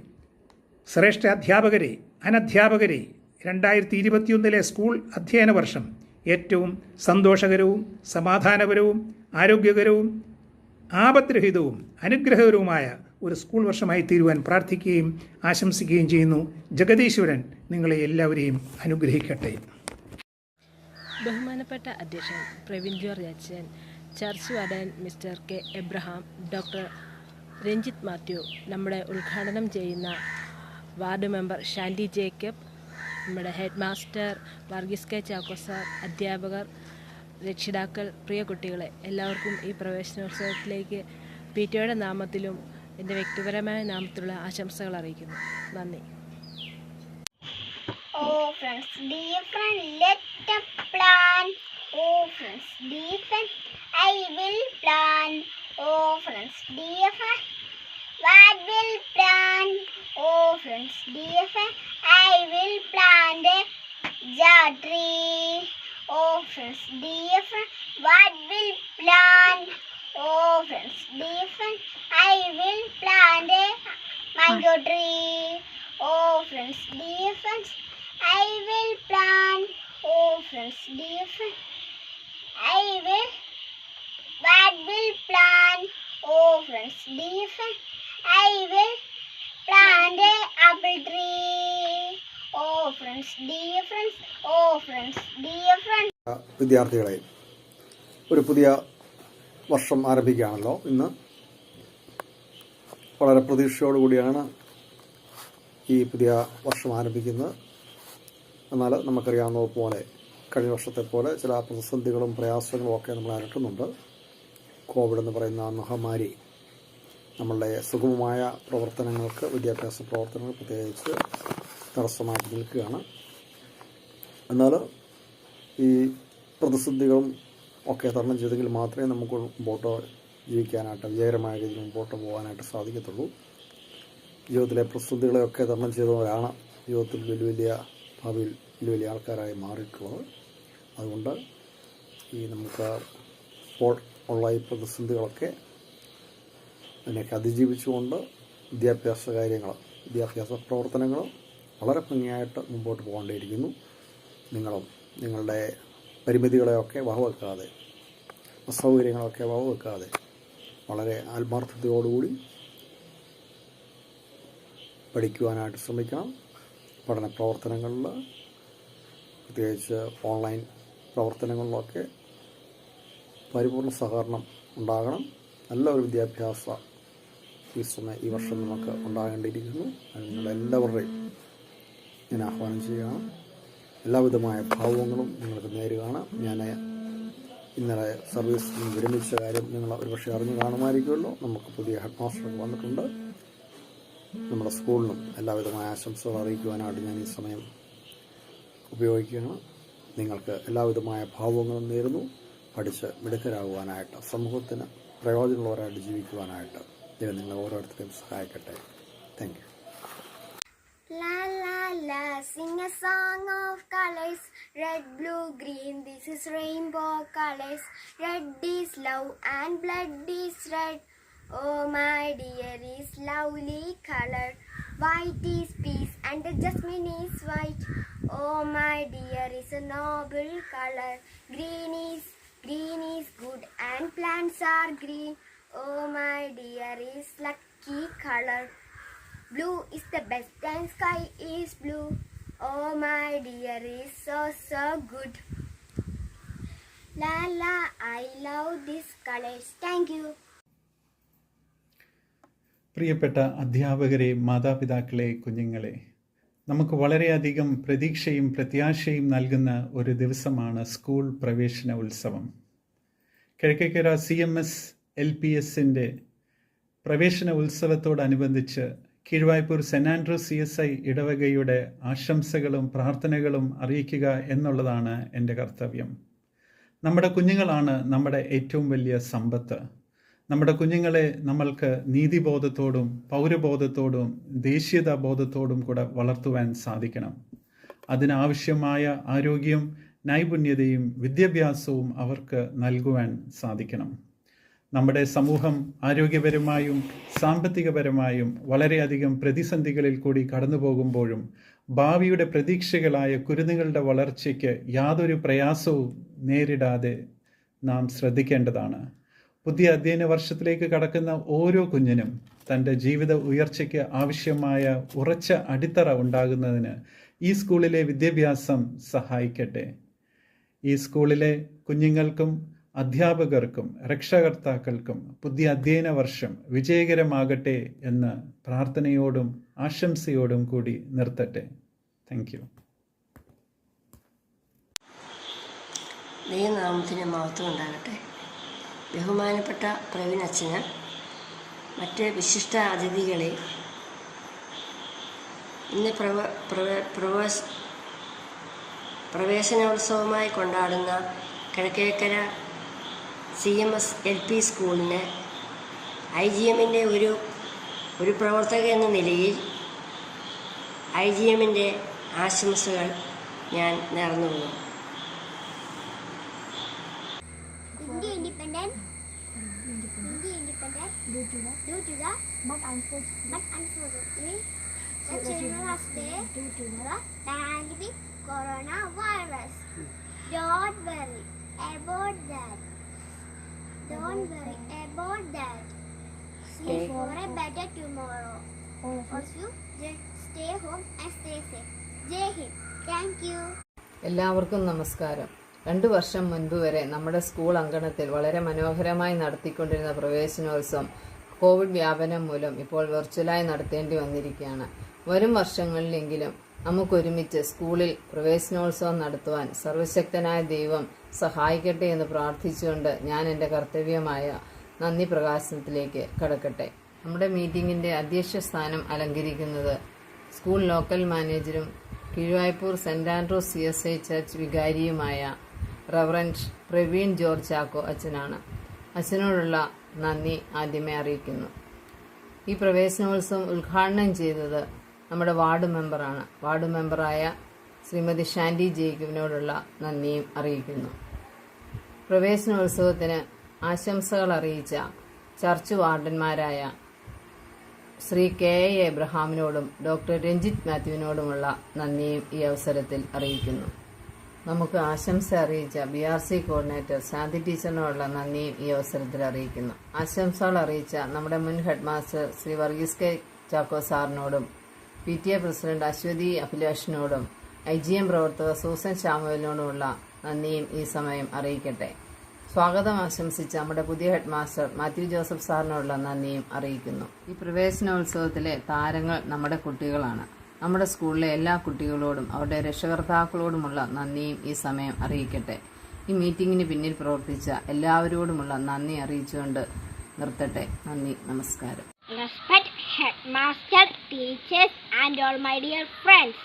ശ്രേഷ്ഠ അധ്യാപകരെ, അനധ്യാപകരെ, 2021 സ്കൂൾ അധ്യയന വർഷം ഏറ്റവും സന്തോഷകരവും സമാധാനപരവും ആരോഗ്യകരവും ആപദ്രഹിതവും അനുഗ്രഹകരവുമായ ഒരു സ്കൂൾ വർഷമായി തീരുവാൻ പ്രാർത്ഥിക്കുകയും ആശംസിക്കുകയും ചെയ്യുന്നു. ജഗദീശ്വരൻ നിങ്ങളെ എല്ലാവരെയും അനുഗ്രഹിക്കട്ടെ. ബഹുമാനപ്പെട്ട അധ്യക്ഷൻ പ്രവീൺ ജോർജ് അച്ഛൻ, church warden mister K Abraham, doctor Ranjith Mathew, നമ്മുടെ ഉദ്ഘാടനം ചെയ്യുന്ന വാർഡ് മെമ്പർ ഷാൻഡി ജേക്കബ്, നമ്മുടെ head master Varghese K Chacko sir, അധ്യാപകർ, രക്ഷിതാക്കൾ, പ്രിയ കുട്ടികളെ, എല്ലാവർക്കും ഈ പ്രവേശനോത്സവത്തിലേക്ക് PTOയുടെ നാമത്തിലും എൻ്റെ വ്യക്തിപരമായ നാമത്തിലുള്ള ആശംസകൾ അറിയിക്കുന്നു. നന്ദി. Oh friends, dear friend, let us plan. Oh friends, dear friend, I will plan. Oh friends, dear friend, what will plan? Oh friends, dear friend, I will plant a jar tree. Oh friends, dear friend, what will plan? Oh friends, dear friend, I will plant a mango tree. Oh friends, dear friends, I will plant. Oh friends, dear friend, I will. What will plant? Oh friends, dear friend, I will plant a apple tree. Oh friends, dear friends, oh friends, dear friends. വിദ്യാർത്ഥികളെ, ഒരു പുതിയ വർഷം ആരംഭിക്കുകയാണല്ലോ. ഇന്ന് വളരെ പ്രതീക്ഷയോടുകൂടിയാണ് ഈ പുതിയ വർഷം ആരംഭിക്കുന്നത്. എന്നാൽ നമുക്കറിയാവുന്നതുപോലെ കഴിഞ്ഞ വർഷത്തെ പോലെ ചില പ്രതിസന്ധികളും പ്രയാസങ്ങളും ഒക്കെ നമ്മൾ അലട്ടുന്നുണ്ട്. കോവിഡ് എന്ന് പറയുന്ന മഹാമാരി നമ്മളുടെ സുഗമമായ പ്രവർത്തനങ്ങൾക്ക്, വിദ്യാഭ്യാസ പ്രവർത്തനങ്ങൾ പ്രത്യേകിച്ച് തടസ്സമായിട്ട് നിൽക്കുകയാണ്. എന്നാൽ ഈ പ്രതിസന്ധികളും ഒക്കെ തരണം ചെയ്തെങ്കിൽ മാത്രമേ നമുക്ക് മുമ്പോട്ട് ജീവിക്കാനായിട്ട്, വിജയകരമായ രീതിയിൽ മുമ്പോട്ട് പോകാനായിട്ട് സാധിക്കത്തുള്ളൂ. ജീവിതത്തിലെ പ്രതിസന്ധികളെയൊക്കെ തരണം ചെയ്തവരാണ് ജീവിതത്തിൽ വലിയ ഭാവിയിൽ വലിയ ആൾക്കാരായി മാറിയിട്ടുള്ളത്. അതുകൊണ്ട് ഈ നമുക്ക് ഇപ്പോൾ ഉള്ള ഈ പ്രതിസന്ധികളൊക്കെ അതിനൊക്കെ അതിജീവിച്ചുകൊണ്ട് വിദ്യാഭ്യാസ കാര്യങ്ങൾ, വിദ്യാഭ്യാസ പ്രവർത്തനങ്ങൾ വളരെ ഭംഗിയായിട്ട് മുമ്പോട്ട് പോകേണ്ടിയിരിക്കുന്നു. നിങ്ങളും നിങ്ങളുടെ പരിമിതികളെയൊക്കെ വകവെക്കാതെ, അസൗകര്യങ്ങളൊക്കെ വകവെക്കാതെ വളരെ ആത്മാർത്ഥതയോടുകൂടി പഠിക്കുവാനായിട്ട് ശ്രമിക്കണം. പഠന പ്രവർത്തനങ്ങളിൽ, പ്രത്യേകിച്ച് ഓൺലൈൻ പ്രവർത്തനങ്ങളിലൊക്കെ പരിപൂർണ്ണ സഹകരണം ഉണ്ടാകണം. നല്ലൊരു വിദ്യാഭ്യാസ ഈ വർഷം നമുക്ക് ഉണ്ടാകേണ്ടിയിരിക്കുന്നു. നിങ്ങളെല്ലാവരുടെയും ഞാൻ ആഹ്വാനം ചെയ്യുകയാണ്. എല്ലാവിധമായ ഭാവങ്ങളും നിങ്ങൾക്ക് നേരുകയാണ്. ഞാൻ ഇന്നലെ സർവീസിൽ നിന്ന് വിരമിച്ച കാര്യം നിങ്ങൾ ഒരുപക്ഷെ അറിഞ്ഞു കാണുമായിരിക്കുമല്ലോ. നമുക്ക് പുതിയ ഹെഡ് മാസ്റ്റർ വന്നിട്ടുണ്ട്. നമ്മുടെ സ്കൂളിനും എല്ലാവിധമായ ആശംസകൾ അറിയിക്കുവാനായിട്ട് ഞാൻ ഈ സമയം ഉപയോഗിക്കുകയാണ്. നിങ്ങൾക്ക് എല്ലാവിധമായ ഭാവങ്ങളും നേരുന്നു. പഠിച്ച് മിടുക്കരാകുവാനായിട്ട്, സമൂഹത്തിന് പ്രയോജനമുള്ളവരായിട്ട് ജീവിക്കുവാനായിട്ട് ദൈവം നിങ്ങളെ ഓരോരുത്തരെയും സഹായിക്കട്ടെ. Thank you. La la la, sing a song of colors, red, blue, green, this is rainbow colors. Red is love and blood is red, oh my dear is lovely color. White is peace and the jasmine is white, oh my dear is a noble color. Green is good and plants are green, oh my dear is lucky color. Blue is the best and sky is blue. Oh my dear is so so good. La la, I love these colors. Thank you. പ്രിയപ്പെട്ട അധ്യാപകരെ, മാതാപിതാക്കളെ, കുഞ്ഞുങ്ങളെ, നമുക്ക് വളരെയധികം പ്രതീക്ഷയും പ്രത്യാശയും നൽകുന്ന ഒരു ദിവസമാണ് സ്കൂൾ പ്രവേശന ഉത്സവം. കിഴക്കേക്കര CMS LPSൻ്റെ പ്രവേശന ഉത്സവത്തോടനുബന്ധിച്ച് കീഴ്വായ്പൂർ സെൻറ് ആൻഡ്രൂസ് CSI ഇടവകയുടെ ആശംസകളും പ്രാർത്ഥനകളും അറിയിക്കുക എന്നുള്ളതാണ് എൻ്റെ കർത്തവ്യം. നമ്മുടെ കുഞ്ഞുങ്ങളാണ് നമ്മുടെ ഏറ്റവും വലിയ സമ്പത്ത്. നമ്മുടെ കുഞ്ഞുങ്ങളെ നമ്മൾക്ക് നീതിബോധത്തോടും പൗരബോധത്തോടും ദേശീയതാ ബോധത്തോടും കൂടെ വളർത്തുവാൻ സാധിക്കണം. അതിനാവശ്യമായ ആരോഗ്യം, നൈപുണ്യതയും വിദ്യാഭ്യാസവും അവർക്ക് നൽകുവാൻ സാധിക്കണം. നമ്മുടെ സമൂഹം ആരോഗ്യപരമായും സാമ്പത്തികപരമായും വളരെയധികം പ്രതിസന്ധികളിൽ കൂടി കടന്നു പോകുമ്പോഴും ഭാവിയുടെ പ്രതീക്ഷകളായ കുരുന്നുകളുടെ വളർച്ചയ്ക്ക് യാതൊരു പ്രയാസവും നേരിടാതെ നാം ശ്രദ്ധിക്കേണ്ടതാണ്. പുതിയ അധ്യയന വർഷത്തിലേക്ക് കടക്കുന്ന ഓരോ കുഞ്ഞിനും തൻ്റെ ജീവിത ഉയർച്ചയ്ക്ക് ആവശ്യമായ ഉറച്ച അടിത്തറ ഉണ്ടാകുന്നതിന് ഈ സ്കൂളിലെ വിദ്യാഭ്യാസം സഹായിക്കട്ടെ. ഈ സ്കൂളിലെ കുഞ്ഞുങ്ങൾക്കും അധ്യാപകർക്കും രക്ഷകർത്താക്കൾക്കും പുതിയ അധ്യയന വർഷം വിജയകരമാകട്ടെ എന്ന് പ്രാർത്ഥനയോടും ആശംസയോടും കൂടി നിർത്തട്ടെ. Thank you. ദൈവനാമത്തിന് മഹത്വം ഉണ്ടാകട്ടെ. ബഹുമാനപ്പെട്ട പ്രവീൺ അച്ഛന്, മറ്റ് വിശിഷ്ട അതിഥികളെ, ഇന്ന് പ്രവേശനോത്സവമായി കൊണ്ടാടുന്ന കിഴക്കേക്കര CMS LP സ്കൂളിന് IGMൻ്റെ ഒരു പ്രവർത്തക എന്ന നിലയിൽ IGMൻ്റെ ആശംസകൾ ഞാൻ നേർന്നുകൊള്ളുന്നു. India independent due to the but unfortunately the Children's Day due to the pandemic coronavirus. Don't worry about that. See for a better tomorrow. Also, just stay home and stay safe. Jai Hind. Thank you. എല്ലാവർക്കും നമസ്കാരം. 2 വർഷം മുൻപ് വരെ നമ്മുടെ സ്കൂൾ അങ്കണത്തിൽ വളരെ മനോഹരമായി നടത്തിക്കൊണ്ടിരുന്ന പ്രവേശനോത്സവം കോവിഡ് വ്യാപനം മൂലം ഇപ്പോൾ വെർച്വലായി നടത്തേണ്ടി വന്നിരിക്കുകയാണ്. വരും വർഷങ്ങളിലെങ്കിലും നമുക്കൊരുമിച്ച് സ്കൂളിൽ പ്രവേശനോത്സവം നടത്തുവാൻ സർവശക്തനായ ദൈവം സഹായിക്കട്ടെ എന്ന് പ്രാർത്ഥിച്ചുകൊണ്ട് ഞാൻ എൻ്റെ കർത്തവ്യമായ നന്ദി പ്രകാശനത്തിലേക്ക് കടക്കട്ടെ. നമ്മുടെ മീറ്റിങ്ങിൻ്റെ അധ്യക്ഷ സ്ഥാനം അലങ്കരിക്കുന്നത് സ്കൂൾ ലോക്കൽ മാനേജരും Keezhvaipur Saint Andrews CSI church വികാരിയുമായ റവറൻഡ് പ്രവീൺ ജോർജ് ചാക്കോ അച്ഛനാണ്. അച്ഛനോടുള്ള നന്ദി ആദ്യമേ അറിയിക്കുന്നു. ഈ പ്രവേശനോത്സവം ഉദ്ഘാടനം ചെയ്തത് നമ്മുടെ വാർഡ് മെമ്പറാണ്. വാർഡ് മെമ്പറായ ശ്രീമതി ഷാൻഡി ജേക്കബിനോടുള്ള നന്ദിയും അറിയിക്കുന്നു. പ്രവേശനോത്സവത്തിന് ആശംസകൾ അറിയിച്ച ചർച്ച് വാർഡന്മാരായ ശ്രീ KA എബ്രഹാമിനോടും ഡോക്ടർ രഞ്ജിത്ത് മാത്യുവിനോടുമുള്ള നന്ദിയും ഈ അവസരത്തിൽ അറിയിക്കുന്നു. നമുക്ക് ആശംസ അറിയിച്ച BRC കോർഡിനേറ്റർ ശാന്തി ടീച്ചറിനോടുള്ള നന്ദിയും ഈ അവസരത്തിൽ അറിയിക്കുന്നു. ആശംസകൾ അറിയിച്ച നമ്മുടെ മുൻ head master Shri Varghese K Chacko സാറിനോടും PTA പ്രസിഡന്റ് അശ്വതി അഭിലാഷിനോടും IGM പ്രവർത്തകർ സൂസൻ ശാമുവലിനോടുമുള്ള നന്ദിയും ഈ സമയം അറിയിക്കട്ടെ. സ്വാഗതം ആശംസിച്ച നമ്മുടെ പുതിയ ഹെഡ് മാസ്റ്റർ മാത്യു ജോസഫ് സാറിനോടുള്ള നന്ദിയും അറിയിക്കുന്നു. ഈ പ്രവേശനോത്സവത്തിലെ താരങ്ങൾ നമ്മുടെ കുട്ടികളാണ്. നമ്മുടെ സ്കൂളിലെ എല്ലാ കുട്ടികളോടും അവരുടെ രക്ഷകർത്താക്കളോടുമുള്ള നന്ദിയും ഈ സമയം അറിയിക്കട്ടെ. ഈ മീറ്റിംഗിന് പിന്നിൽ പ്രവർത്തിച്ച എല്ലാവരോടുമുള്ള നന്ദി അറിയിച്ചുകൊണ്ട് നിർത്തട്ടെ. നന്ദി, നമസ്കാരം. Respect headmaster, teachers and all my dear friends.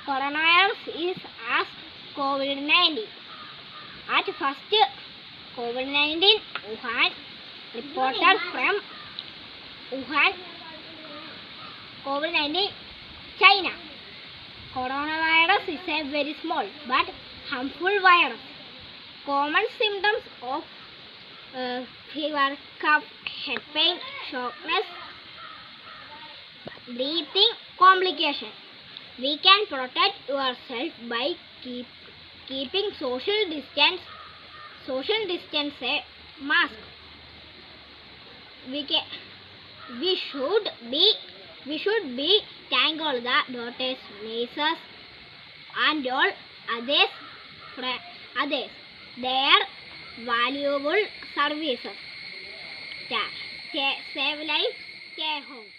Coronavirus is as COVID-19. At first, COVID-19 Wuhan reported from Wuhan, COVID-19 China. Coronavirus is a very small but harmful virus. Common symptoms of fever, cough, head pain, shockness, breathing complication. We can protect ourselves by keeping social distance, a mask. We should be We should be thank all the doctors, nurses, and all others their valuable services. Save life, stay home.